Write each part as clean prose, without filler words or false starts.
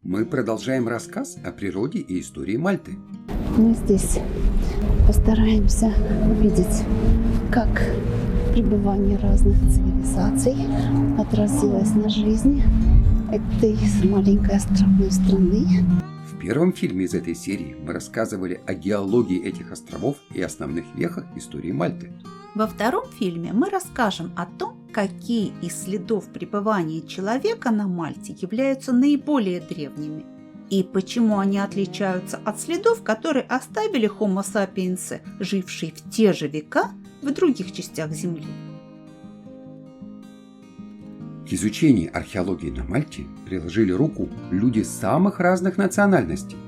Мы продолжаем рассказ о природе и истории Мальты. Мы здесь постараемся увидеть, как пребывание разных цивилизаций отразилось на жизни этой маленькой островной страны. В первом фильме из этой серии мы рассказывали о геологии этих островов и основных вехах истории Мальты. Во втором фильме мы расскажем о том, какие из следов пребывания человека на Мальте являются наиболее древними и почему они отличаются от следов, которые оставили Homo sapiens, жившие в те же века в других частях Земли. К изучению археологии на Мальте приложили руку люди самых разных национальностей.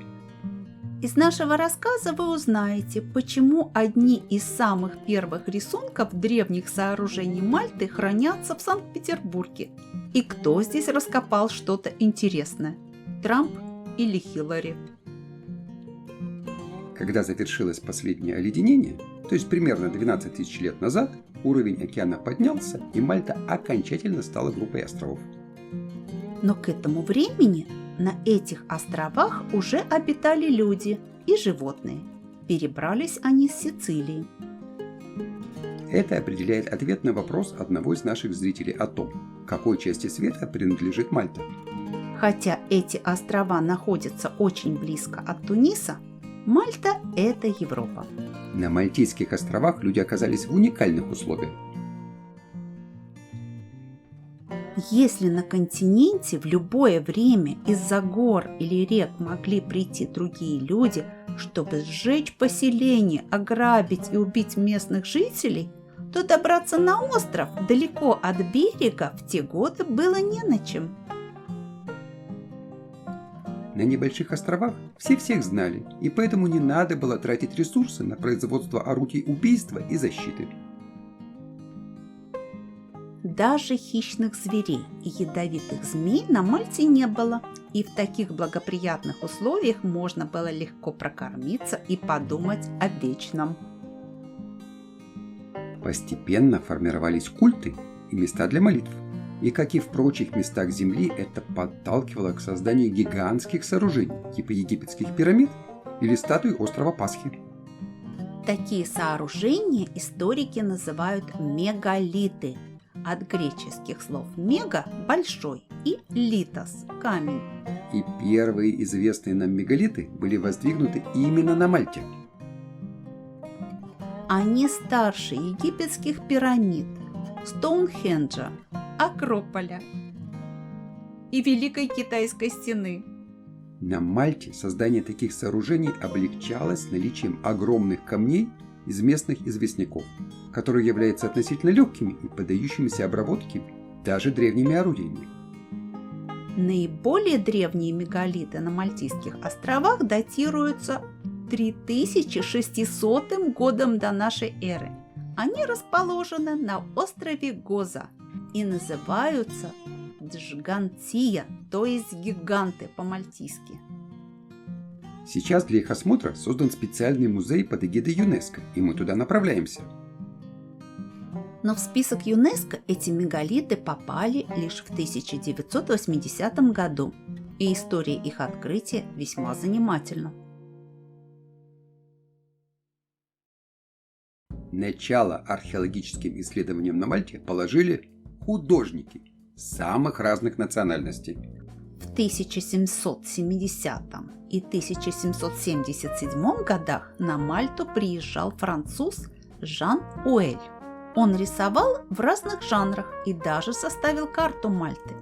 Из нашего рассказа вы узнаете, почему одни из самых первых рисунков древних сооружений Мальты хранятся в Санкт-Петербурге и кто здесь раскопал что-то интересное – Трамп или Хиллари. Когда завершилось последнее оледенение, то есть примерно 12 тысяч лет назад, уровень океана поднялся, и Мальта окончательно стала группой островов. Но к этому времени на этих островах уже обитали люди и животные. Перебрались они с Сицилии. Это определяет ответ на вопрос одного из наших зрителей о том, какой части света принадлежит Мальта. Хотя эти острова находятся очень близко от Туниса, Мальта – это Европа. На Мальтийских островах люди оказались в уникальных условиях. Если на континенте в любое время из-за гор или рек могли прийти другие люди, чтобы сжечь поселение, ограбить и убить местных жителей, то добраться на остров далеко от берега в те годы было не на чем. На небольших островах все всех знали, и поэтому не надо было тратить ресурсы на производство орудий убийства и защиты. Даже хищных зверей и ядовитых змей на Мальте не было, и в таких благоприятных условиях можно было легко прокормиться и подумать о вечном. Постепенно формировались культы и места для молитв. И как и в прочих местах Земли, это подталкивало к созданию гигантских сооружений, типа египетских пирамид или статуй острова Пасхи. Такие сооружения историки называют мегалиты. От греческих слов «мега» – большой и «литос» – камень. И первые известные нам мегалиты были воздвигнуты именно на Мальте. Они старше египетских пирамид, Стоунхенджа, Акрополя и Великой Китайской стены. На Мальте создание таких сооружений облегчалось наличием огромных камней из местных известняков, которые являются относительно легкими и поддающимися обработке даже древними орудиями. Наиболее древние мегалиты на Мальтийских островах датируются 3600 годом до нашей эры. Они расположены на острове Гоза и называются Джгантия, то есть гиганты по-мальтийски. Сейчас для их осмотра создан специальный музей под эгидой ЮНЕСКО, и мы туда направляемся. Но в список ЮНЕСКО эти мегалиты попали лишь в 1980 году, и история их открытия весьма занимательна. Начало археологическим исследованиям на Мальте положили художники самых разных национальностей. В 1770 и 1777 годах на Мальту приезжал француз Жан Уэль. Он рисовал в разных жанрах и даже составил карту Мальты.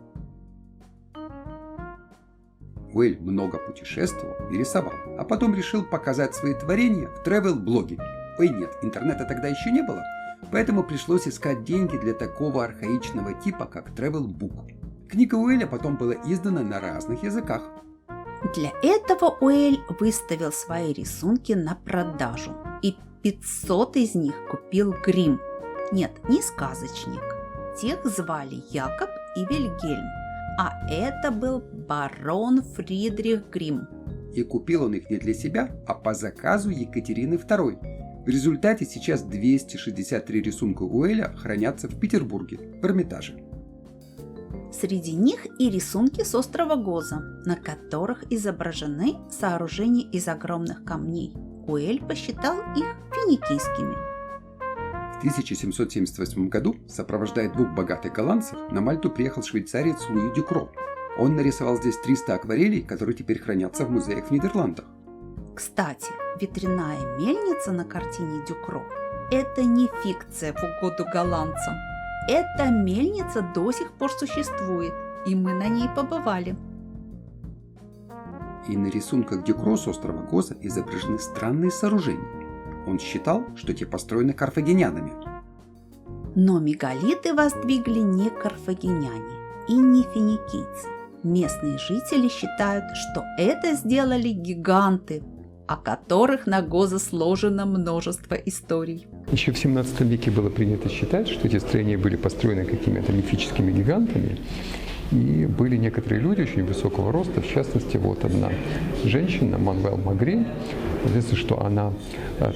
Уэль много путешествовал и рисовал, а потом решил показать свои творения в travel-блоге. Ой, нет, интернета тогда еще не было, поэтому пришлось искать деньги для такого архаичного типа, как travel-book. Книга Уэля потом была издана на разных языках. Для этого Уэль выставил свои рисунки на продажу, и 500 из них купил Гримм. Нет, не сказочник. Тех звали Якоб и Вильгельм, а это был барон Фридрих Гримм. И купил он их не для себя, а по заказу Екатерины II. В результате сейчас 263 рисунка Уэля хранятся в Петербурге, в Эрмитаже. Среди них и рисунки с острова Гоза, на которых изображены сооружения из огромных камней. Уэль посчитал их финикийскими. В 1778 году, сопровождая двух богатых голландцев, на Мальту приехал швейцарец Луи Дюкро. Он нарисовал здесь 300 акварелей, которые теперь хранятся в музеях в Нидерландах. Кстати, ветряная мельница на картине Дюкро – это не фикция в угоду голландцам. Эта мельница до сих пор существует, и мы на ней побывали. И на рисунках Дюкро с острова Гоза изображены странные сооружения. Он считал, что те построены карфагенянами. Но мегалиты воздвигли не карфагеняне и не финикийцы. Местные жители считают, что это сделали гиганты, о которых на Гоза сложено множество историй. Еще в 17 веке было принято считать, что эти строения были построены какими-то мифическими гигантами. И были некоторые люди очень высокого роста, в частности, вот одна женщина, Мануэль Магре. Известно, что она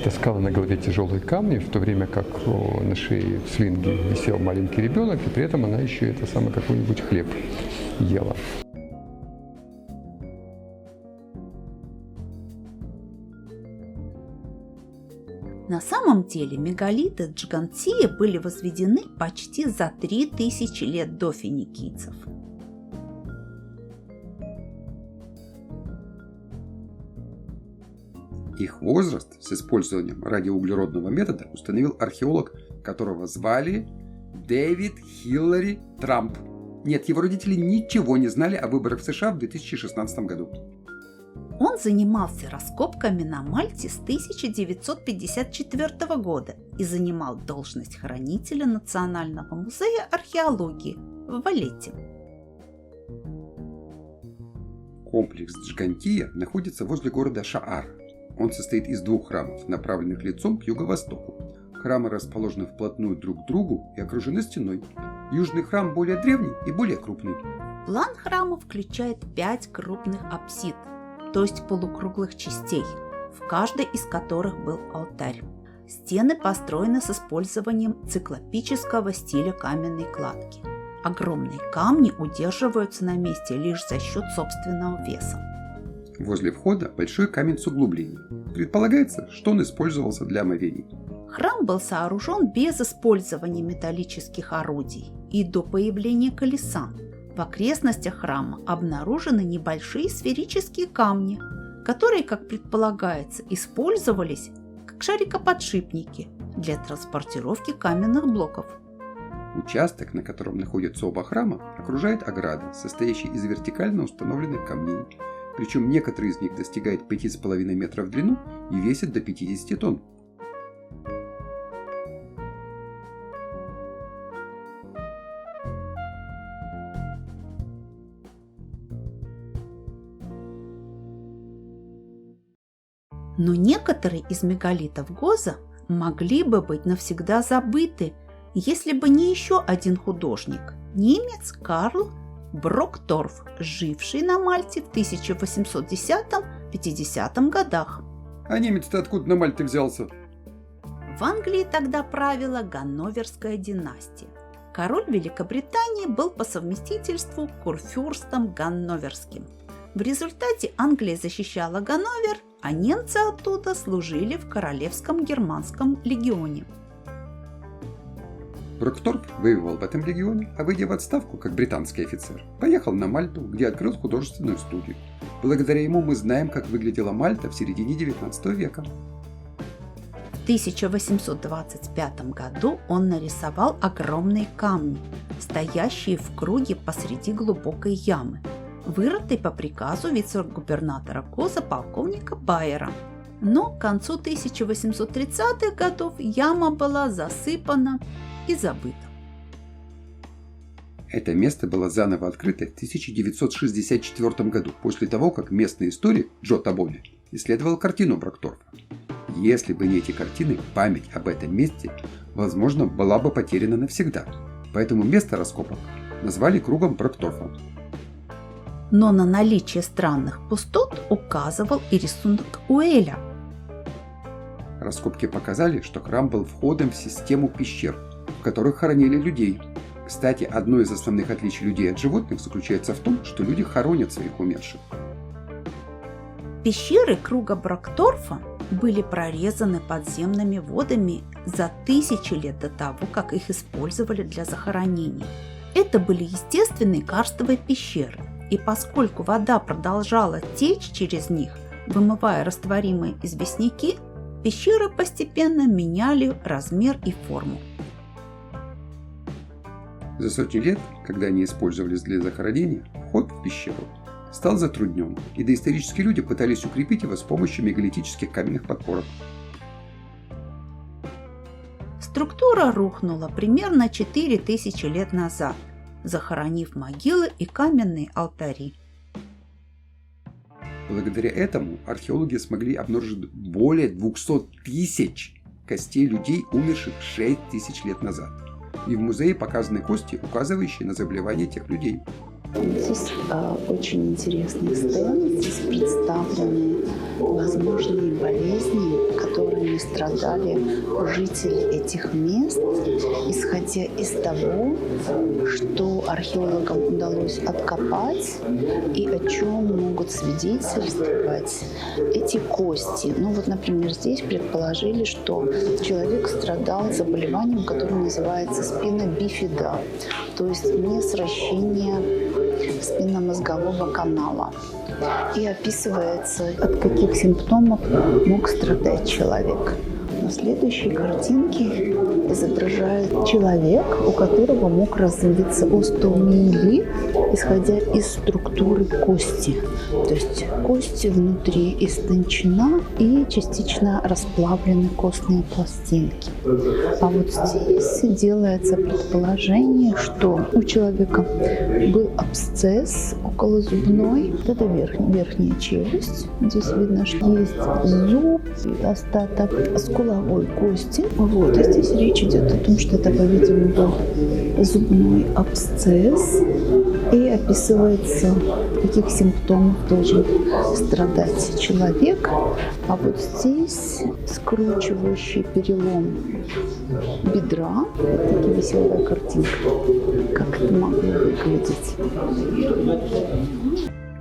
таскала на голове тяжелые камни, в то время как на шее в слинге висел маленький ребенок, и при этом она еще какой-нибудь хлеб ела. На самом деле мегалиты Джигантия были возведены почти за 3000 лет до финикийцев. Их возраст с использованием радиоуглеродного метода установил археолог, которого звали Дэвид Хиллари Трамп. Нет, его родители ничего не знали о выборах в США в 2016 году. Он занимался раскопками на Мальте с 1954 года и занимал должность хранителя Национального музея археологии в Валетте. Комплекс Джигантия находится возле города Шаар. Он состоит из двух храмов, направленных лицом к юго-востоку. Храмы расположены вплотную друг к другу и окружены стеной. Южный храм более древний и более крупный. План храма включает 5 крупных апсид, то есть полукруглых частей, в каждой из которых был алтарь. Стены построены с использованием циклопического стиля каменной кладки. Огромные камни удерживаются на месте лишь за счет собственного веса. Возле входа большой камень с углублением. Предполагается, что он использовался для омовений. Храм был сооружен без использования металлических орудий и до появления колеса. В окрестностях храма обнаружены небольшие сферические камни, которые, как предполагается, использовались как шарикоподшипники для транспортировки каменных блоков. Участок, на котором находятся оба храма, окружает ограда, состоящая из вертикально установленных камней. Причем некоторые из них достигают 5,5 метров в длину и весят до 50 тонн. Но некоторые из мегалитов Гоза могли бы быть навсегда забыты, если бы не еще один художник, немец Карл Брокторф, живший на Мальте в 1810-50 годах. А немец-то откуда на Мальте взялся? В Англии тогда правила Ганноверская династия. Король Великобритании был по совместительству курфюрстом Ганноверским. В результате Англия защищала Ганновер, а немцы оттуда служили в Королевском германском легионе. Брокторф воевал в этом легионе, а выйдя в отставку, как британский офицер, поехал на Мальту, где открыл художественную студию. Благодаря ему мы знаем, как выглядела Мальта в середине 19 века. В 1825 году он нарисовал огромные камни, стоящие в круге посреди глубокой ямы, вырытой по приказу вице-губернатора Гоза полковника Байера. Но к концу 1830-х годов яма была засыпана и забыта. Это место было заново открыто в 1964 году, после того, как местный историк Джо Табони исследовал картину Брокторфа. Если бы не эти картины, память об этом месте, возможно, была бы потеряна навсегда. Поэтому место раскопок назвали кругом Брокторфа. Но на наличие странных пустот указывал и рисунок Уэля. Раскопки показали, что храм был входом в систему пещер, в которых хоронили людей. Кстати, одно из основных отличий людей от животных заключается в том, что люди хоронят своих умерших. Пещеры круга Брокдорфа были прорезаны подземными водами за тысячи лет до того, как их использовали для захоронений. Это были естественные карстовые пещеры, и поскольку вода продолжала течь через них, вымывая растворимые известняки, пещеры постепенно меняли размер и форму. За сотни лет, когда они использовались для захоронения, вход в пещеру стал затруднен, и доисторические люди пытались укрепить его с помощью мегалитических каменных подпорок. Структура рухнула примерно 4000 лет назад, захоронив могилы и каменные алтари. Благодаря этому археологи смогли обнаружить более 200 тысяч костей людей, умерших 6000 лет назад. И в музее показаны кости, указывающие на заболевания тех людей. Здесь очень интересный стенд. Здесь представлены возможные болезни, которыми страдали жители этих мест, исходя из того, что археологам удалось откопать и о чем могут свидетельствовать эти кости. Ну вот, например, здесь предположили, что человек страдал заболеванием, которое называется спина бифида, то есть несращение спинномозгового канала. И описывается, от каких симптомов мог страдать человек. На следующей картинке изображает человек, у которого мог развиться остеомиелит, исходя из структуры кости. То есть кости внутри истончена и частично расплавлены костные пластинки. А вот здесь делается предположение, что у человека был абсцесс около зубной. Вот это верхняя челюсть. Здесь видно, что есть зуб, остаток скуловой кости. Вот. И здесь речь идет о том, что это, по-видимому, был зубной абсцесс. И описывается, каких симптомов должен страдать человек. А вот здесь скручивающий перелом бедра. Вот такая веселая картинка. Как это могло выглядеть?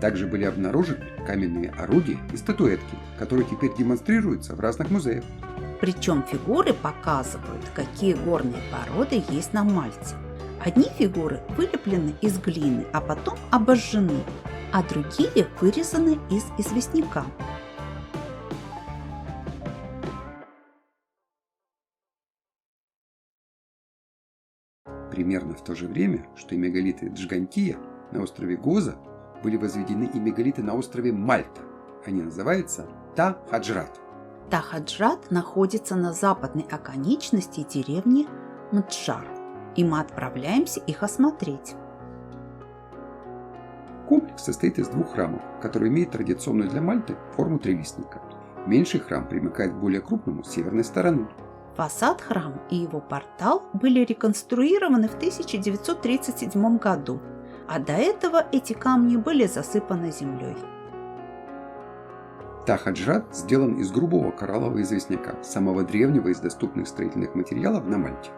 Также были обнаружены каменные орудия и статуэтки, которые теперь демонстрируются в разных музеях. Причем фигуры показывают, какие горные породы есть на Мальте. Одни фигуры вылеплены из глины, а потом обожжены, а другие вырезаны из известняка. Примерно в то же время, что и мегалиты Джгантия на острове Гоза, были возведены и мегалиты на острове Мальта. Они называются Та-Хаджрат. Та-Хаджрат находится на западной оконечности деревни Мджар, и мы отправляемся их осмотреть. Комплекс состоит из двух храмов, которые имеют традиционную для Мальты форму трилистника. Меньший храм примыкает к более крупному с северной стороны. Фасад храма и его портал были реконструированы в 1937 году, а до этого эти камни были засыпаны землей. Та-Хаджрат сделан из грубого кораллового известняка, самого древнего из доступных строительных материалов на Мальте.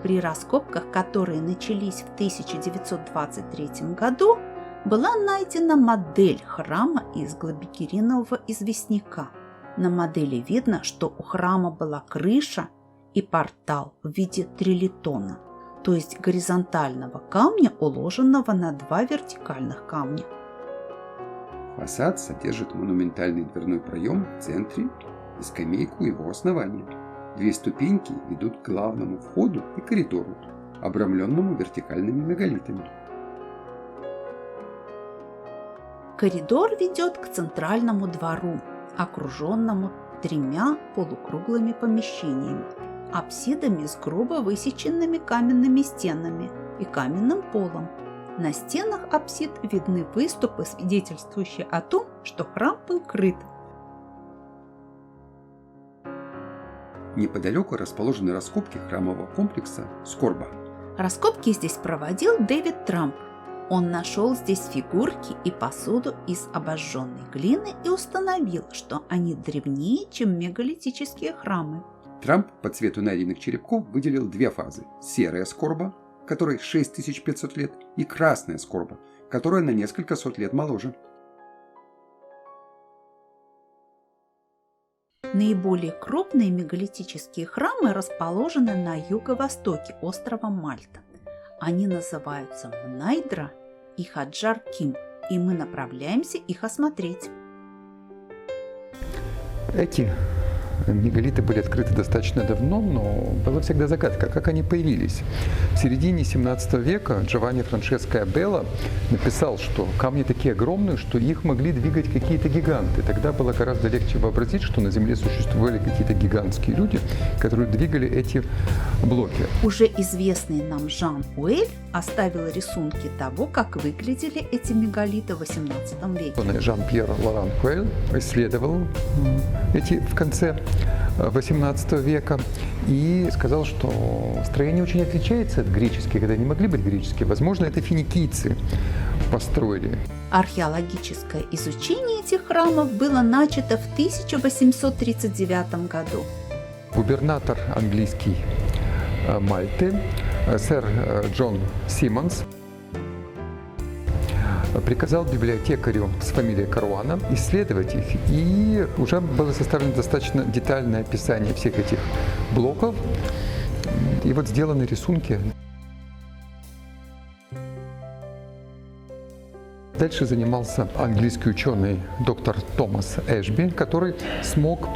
При раскопках, которые начались в 1923 году, была найдена модель храма из глобикеринового известняка. На модели видно, что у храма была крыша и портал в виде трилитона, то есть горизонтального камня, уложенного на два вертикальных камня. Фасад содержит монументальный дверной проем в центре и скамейку его основания. Две ступеньки ведут к главному входу и коридору, обрамленному вертикальными мегалитами. Коридор ведет к центральному двору, окруженному тремя полукруглыми помещениями, апсидами с грубо высеченными каменными стенами и каменным полом. На стенах апсид видны выступы, свидетельствующие о том, что храм был крыт. Неподалеку расположены раскопки храмового комплекса Скорба. Раскопки здесь проводил Дэвид Трамп. Он нашел здесь фигурки и посуду из обожженной глины и установил, что они древнее, чем мегалитические храмы. Трамп по цвету найденных черепков выделил две фазы. Серая скорба, которой 6500 лет, и красная скорба, которая на несколько сот лет моложе. Наиболее крупные мегалитические храмы расположены на юго-востоке острова Мальта. Они называются Мнайдра и Хаджар-Ким, и мы направляемся их осмотреть. Эти мегалиты были открыты достаточно давно, но была всегда загадка, как они появились. В середине 17 века Джованни Франческо Белла написал, что камни такие огромные, что их могли двигать какие-то гиганты. Тогда было гораздо легче вообразить, что на Земле существовали какие-то гигантские люди, которые двигали эти блоки. Уже известный нам Жан Уэль оставил рисунки того, как выглядели эти мегалиты в XVIII веке. Жан-Пьер Лоран Куэль исследовал эти в конце XVIII века и сказал, что строение очень отличается от греческих, когда не могли быть греческие. Возможно, это финикийцы построили. Археологическое изучение этих храмов было начато в 1839 году. Губернатор английский Мальты, сэр Джон Симмонс, приказал библиотекарю с фамилией Каруана исследовать их, и уже было составлено достаточно детальное описание всех этих блоков, и вот сделаны рисунки. Дальше занимался английский ученый доктор Томас Эшби, который смог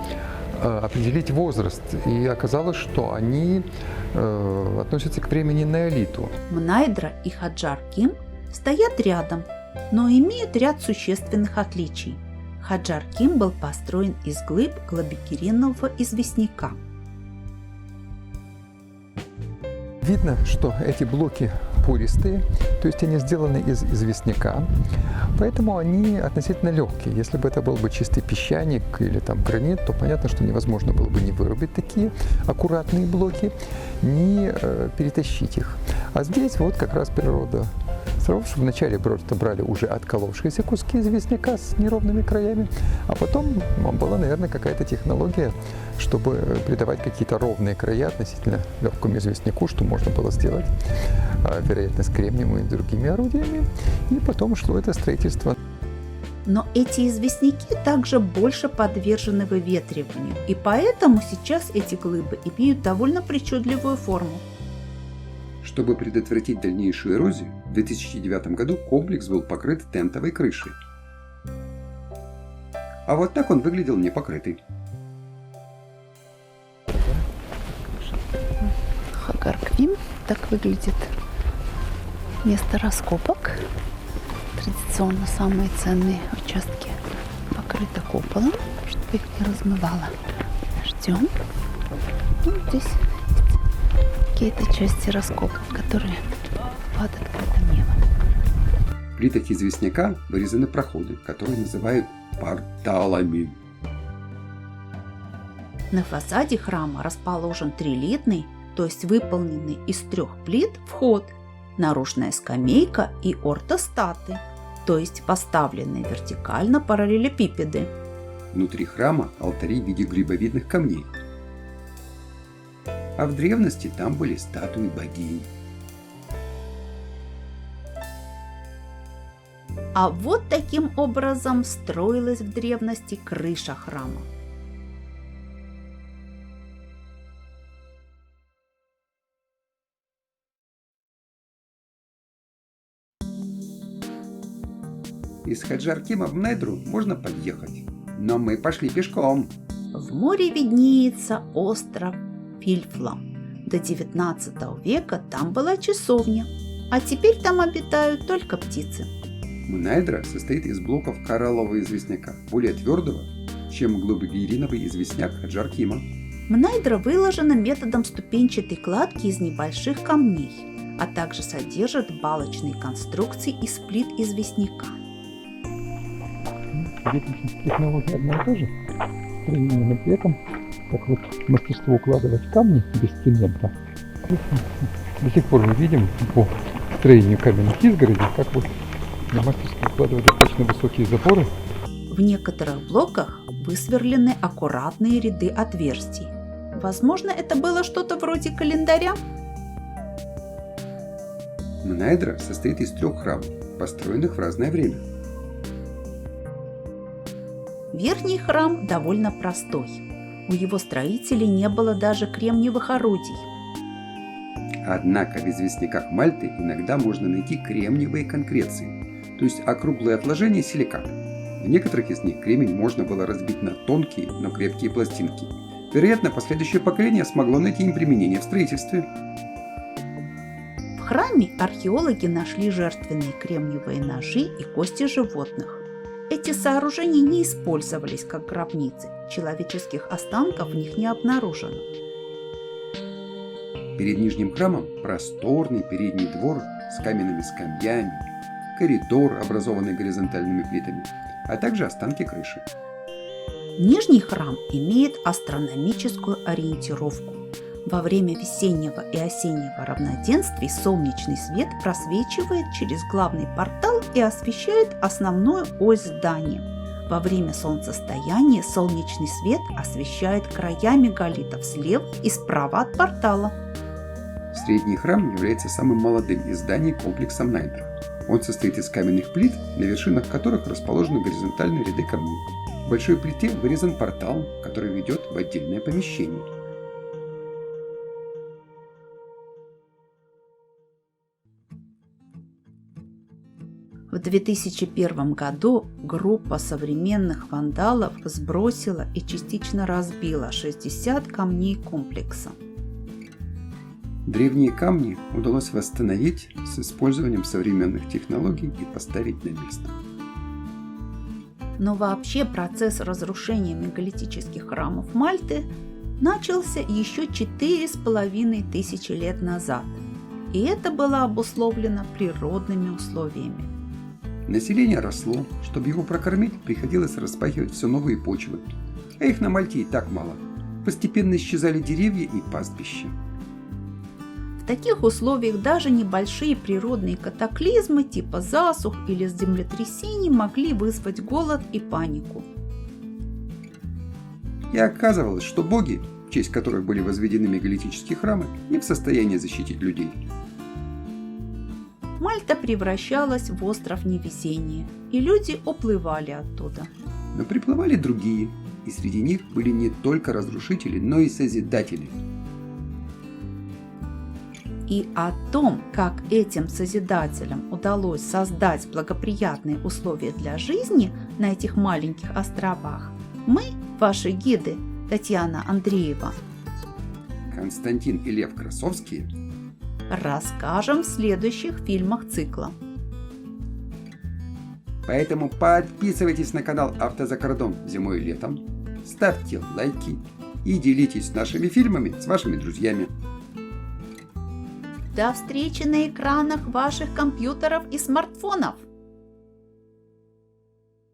определить возраст, и оказалось, что они относятся к времени неолиту. Мнайдра и Хаджар-Ким стоят рядом, но имеют ряд существенных отличий. Хаджар-Ким был построен из глыб глобикеринового известняка. Видно, что эти блоки пористые, то есть они сделаны из известняка, поэтому они относительно легкие. Если бы это был бы чистый песчаник или там гранит, то понятно, что невозможно было бы не вырубить такие аккуратные блоки, не перетащить их. А здесь вот как раз природа сразу, что вначале просто брали уже отколовшиеся куски известняка с неровными краями, а потом была, наверное, какая-то технология, чтобы придавать какие-то ровные края относительно легкому известняку, что можно было сделать, вероятно, с кремнием и другими орудиями, и потом шло это строительство. Но эти известняки также больше подвержены выветриванию, и поэтому сейчас эти глыбы имеют довольно причудливую форму. Чтобы предотвратить дальнейшую эрозию, в 2009 году комплекс был покрыт тентовой крышей. А вот так он выглядел не покрытый. Хаджар-Ким. Так выглядит место раскопок. Традиционно самые ценные участки покрыты куполом, чтобы их не размывало дождем. Ну, здесь какие-то части раскопок, которые под открытым небом. В плитах известняка вырезаны проходы, которые называют порталами. На фасаде храма расположен трилитный, то есть выполненный из 3 плит, вход, наружная скамейка и ортостаты, то есть поставленные вертикально параллелепипеды. Внутри храма алтари в виде грибовидных камней. А в древности там были статуи богинь. А вот таким образом строилась в древности крыша храма. Из Хаджар-Кима в Мнайдру можно подъехать, но мы пошли пешком. В море виднеется остров Фильфлам. До 19 века там была часовня, а теперь там обитают только птицы. Мнайдра состоит из блоков кораллового известняка, более твердого, чем глобикериновый известняк Хаджар-Кима. Мнайдра выложена методом ступенчатой кладки из небольших камней, а также содержит балочные конструкции из плит известняка. Технология одна и та же, но при этом как вот мастерство укладывать камни без цемента. До сих пор мы видим по строению каменных изгородей, как вот мастерски укладывать достаточно высокие запоры. В некоторых блоках высверлены аккуратные ряды отверстий. Возможно, это было что-то вроде календаря? Мнайдра состоит из 3 храмов, построенных в разное время. Верхний храм довольно простой. У его строителей не было даже кремниевых орудий. Однако в известняках Мальты иногда можно найти кремниевые конкреции, то есть округлые отложения силиката. В некоторых из них кремень можно было разбить на тонкие, но крепкие пластинки. Вероятно, последующее поколение смогло найти им применение в строительстве. В храме археологи нашли жертвенные кремниевые ножи и кости животных. Эти сооружения не использовались как гробницы, человеческих останков в них не обнаружено. Перед нижним храмом просторный передний двор с каменными скамьями, коридор, образованный горизонтальными плитами, а также останки крыши. Нижний храм имеет астрономическую ориентировку. Во время весеннего и осеннего равноденствий солнечный свет просвечивает через главный портал и освещает основную ось здания. Во время солнцестояния солнечный свет освещает края мегалитов слева и справа от портала. Средний храм является самым молодым из зданий комплекса Мнайдра. Он состоит из каменных плит, на вершинах которых расположены горизонтальные ряды камней. В большой плите вырезан портал, который ведет в отдельное помещение. В 2001 году группа современных вандалов сбросила и частично разбила 60 камней комплекса. Древние камни удалось восстановить с использованием современных технологий и поставить на место. Но вообще процесс разрушения мегалитических храмов Мальты начался еще 4500 лет назад, и это было обусловлено природными условиями. Население росло, чтобы его прокормить, приходилось распахивать все новые почвы, а их на Мальте и так мало. Постепенно исчезали деревья и пастбища. В таких условиях даже небольшие природные катаклизмы типа засух или землетрясений могли вызвать голод и панику. И оказывалось, что боги, в честь которых были возведены мегалитические храмы, не в состоянии защитить людей. Мальта превращалась в остров невезения, и люди уплывали оттуда. Но приплывали другие, и среди них были не только разрушители, но и созидатели. И о том, как этим созидателям удалось создать благоприятные условия для жизни на этих маленьких островах, мы, ваши гиды, Татьяна Андреева, Константин и Лев Красовские, расскажем в следующих фильмах цикла. Поэтому подписывайтесь на канал «Автозакордон» зимой и летом, ставьте лайки и делитесь нашими фильмами с вашими друзьями. До встречи на экранах ваших компьютеров и смартфонов!